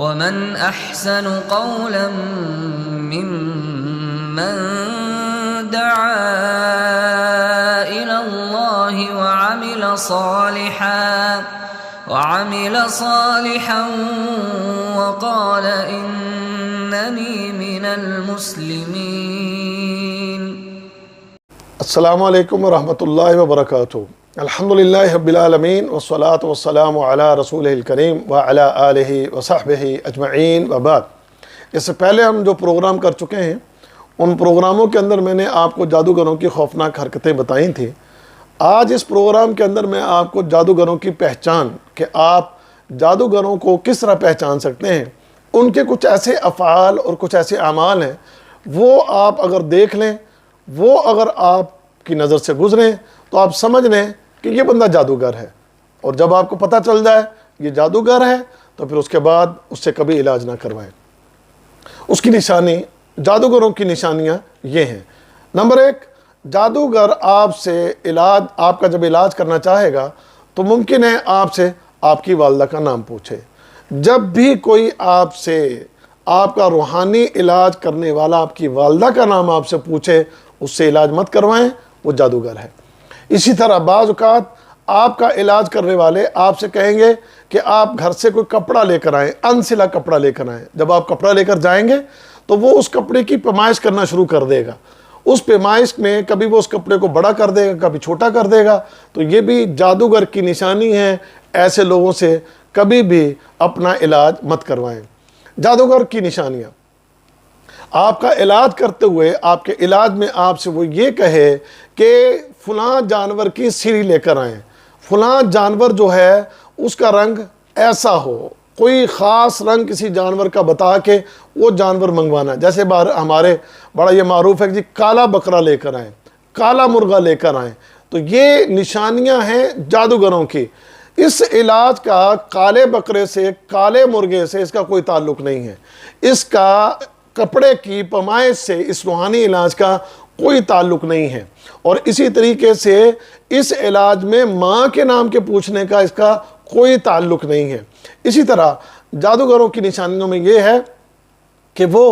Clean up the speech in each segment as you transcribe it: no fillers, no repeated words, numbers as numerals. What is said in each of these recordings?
ومن احسن قولا ممن دعا الى الله وعمل صالحا وقال انني من المسلمين۔ السلام علیکم ورحمۃ اللہ وبرکاتہ۔ الحمدللہ رب العالمین والصلاة والسلام علی رسولہ الکریم وعلی آلہ وصحبہ اجمعین وبعد۔ اس سے پہلے ہم جو پروگرام کر چکے ہیں ان پروگراموں کے اندر میں نے آپ کو جادوگروں کی خوفناک حرکتیں بتائی تھیں۔ آج اس پروگرام کے اندر میں آپ کو جادوگروں کی پہچان، کہ آپ جادوگروں کو کس طرح پہچان سکتے ہیں، ان کے کچھ ایسے افعال اور کچھ ایسے اعمال ہیں، وہ آپ اگر دیکھ لیں، وہ اگر آپ کی نظر سے گزریں تو آپ سمجھ لیں کہ یہ بندہ جادوگر ہے۔ اور جب آپ کو پتہ چل جائے یہ جادوگر ہے تو پھر اس کے بعد اس سے کبھی علاج نہ کروائیں۔ اس کی نشانی، جادوگروں کی نشانیاں یہ ہیں۔ نمبر 1، جادوگر آپ سے آپ کا جب علاج کرنا چاہے گا تو ممکن ہے آپ سے آپ کی والدہ کا نام پوچھے۔ جب بھی کوئی آپ سے آپ کا روحانی علاج کرنے والا آپ کی والدہ کا نام آپ سے پوچھے، اس سے علاج مت کروائیں، وہ جادوگر ہے۔ اسی طرح بعض اوقات آپ کا علاج کرنے والے آپ سے کہیں گے کہ آپ گھر سے کوئی کپڑا لے کر آئیں، انسلا کپڑا لے کر آئیں۔ جب آپ کپڑا لے کر جائیں گے تو وہ اس کپڑے کی پیمائش کرنا شروع کر دے گا۔ اس پیمائش میں کبھی وہ اس کپڑے کو بڑا کر دے گا، کبھی چھوٹا کر دے گا۔ تو یہ بھی جادوگر کی نشانی ہے۔ ایسے لوگوں سے کبھی بھی اپنا علاج مت کروائیں۔ جادوگر کی نشانیاں، آپ کا علاج کرتے ہوئے آپ کے علاج میں آپ سے وہ یہ کہے کہ فلاں جانور کی سیری لے کر آئیں، فلاں جانور جو ہے اس کا رنگ ایسا ہو، کوئی خاص رنگ کسی جانور کا بتا کے وہ جانور منگوانا۔ جیسے ہمارے بڑا یہ معروف ہے کہ جی کالا بکرا لے کر آئیں، کالا مرغا لے کر آئیں۔ تو یہ نشانیاں ہیں جادوگروں کی۔ اس علاج کا کالے بکرے سے، کالے مرغے سے اس کا کوئی تعلق نہیں ہے۔ اس کا کپڑے کی پیمائش سے اس روحانی علاج کا کوئی تعلق نہیں ہے۔ اور اسی طریقے سے اس علاج میں ماں کے نام کے پوچھنے کا اس کا کوئی تعلق نہیں ہے۔ اسی طرح جادوگروں کی نشانیوں میں یہ ہے کہ وہ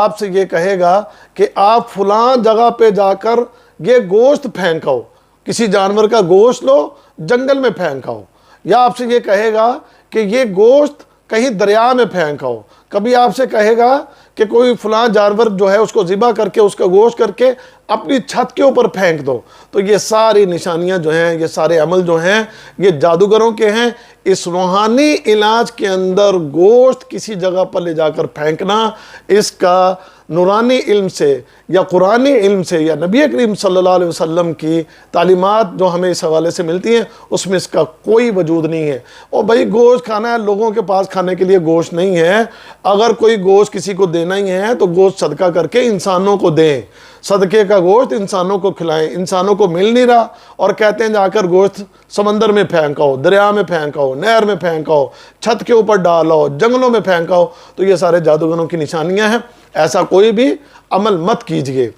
آپ سے یہ کہے گا کہ آپ فلاں جگہ پہ جا کر یہ گوشت پھینکاؤ، کسی جانور کا گوشت لو جنگل میں پھینکاؤ، یا آپ سے یہ کہے گا کہ یہ گوشت کہیں دریا میں پھینکاؤ۔ کبھی آپ سے کہے گا کہ کوئی فلاں جانور جو ہے اس کو ذبح کر کے اس کا گوشت کر کے اپنی چھت کے اوپر پھینک دو۔ تو یہ ساری نشانیاں جو ہیں، یہ سارے عمل جو ہیں، یہ جادوگروں کے ہیں۔ اس روحانی علاج کے اندر گوشت کسی جگہ پر لے جا کر پھینکنا، اس کا نورانی علم سے یا قرآنی علم سے یا نبی کریم صلی اللہ علیہ وسلم کی تعلیمات جو ہمیں اس حوالے سے ملتی ہیں، اس میں اس کا کوئی وجود نہیں ہے۔ اور بھائی گوشت کھانا ہے، لوگوں کے پاس کھانے کے لیے گوشت نہیں ہے۔ اگر کوئی گوشت کسی کو دینا ہی ہے تو گوشت صدقہ کر کے انسانوں کو دیں، صدقے کا گوشت انسانوں کو کھلائیں۔ انسانوں کو مل نہیں رہا اور کہتے ہیں جا کر گوشت سمندر میں پھینکاؤ، دریا میں پھینکاؤ، نہر میں پھینکاؤ، چھت کے اوپر ڈالو، جنگلوں میں پھینکاؤ۔ تو یہ سارے جادوگروں کی نشانیاں ہیں، ایسا کوئی بھی عمل مت کیجئے۔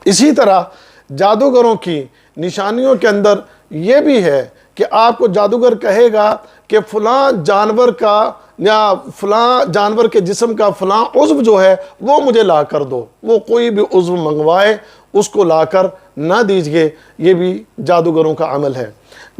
اسی طرح جادوگروں کی نشانیوں کے اندر یہ بھی ہے کہ آپ کو جادوگر کہے گا کہ فلاں جانور کا یا فلاں جانور کے جسم کا فلاں عضو جو ہے وہ مجھے لا کر دو۔ وہ کوئی بھی عضو منگوائے اس کو لا کر نہ دیجئے، یہ بھی جادوگروں کا عمل ہے۔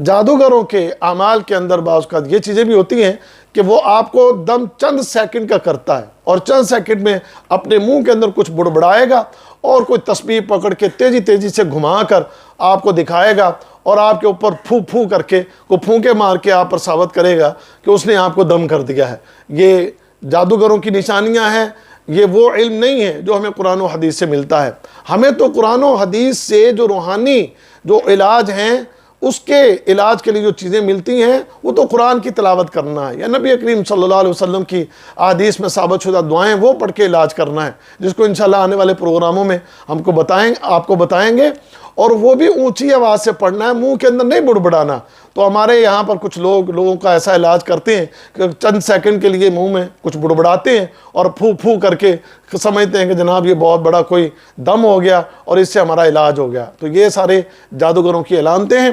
جادوگروں کے اعمال کے اندر بعض اوقات یہ چیزیں بھی ہوتی ہیں کہ وہ آپ کو دم چند سیکنڈ کا کرتا ہے، اور چند سیکنڈ میں اپنے منہ کے اندر کچھ بڑبڑائے گا اور کوئی تسبیح پکڑ کے تیزی سے گھما کر آپ کو دکھائے گا، اور آپ کے اوپر پھو کر کے کو پھونکے مار کے آپ پر ثابت کرے گا کہ اس نے آپ کو دم کر دیا ہے۔ یہ جادوگروں کی نشانیاں ہیں۔ یہ وہ علم نہیں ہے جو ہمیں قرآن و حدیث سے ملتا ہے۔ ہمیں تو قرآن و حدیث سے جو روحانی جو علاج ہیں، اس کے علاج کے لیے جو چیزیں ملتی ہیں وہ تو قرآن کی تلاوت کرنا ہے، یا نبی کریم صلی اللہ علیہ وسلم کی احادیث میں ثابت شدہ دعائیں وہ پڑھ کے علاج کرنا ہے، جس کو انشاءاللہ آنے والے پروگراموں میں آپ کو بتائیں گے۔ اور وہ بھی اونچی آواز سے پڑھنا ہے، منہ کے اندر نہیں بڑبڑانا۔ تو ہمارے یہاں پر کچھ لوگوں کا ایسا علاج کرتے ہیں کہ چند سیکنڈ کے لیے منہ میں کچھ بڑبڑاتے ہیں اور پھو کر کے سمجھتے ہیں کہ جناب یہ بہت بڑا کوئی دم ہو گیا اور اس سے ہمارا علاج ہو گیا۔ تو یہ سارے جادوگروں کی علامتیں ہیں۔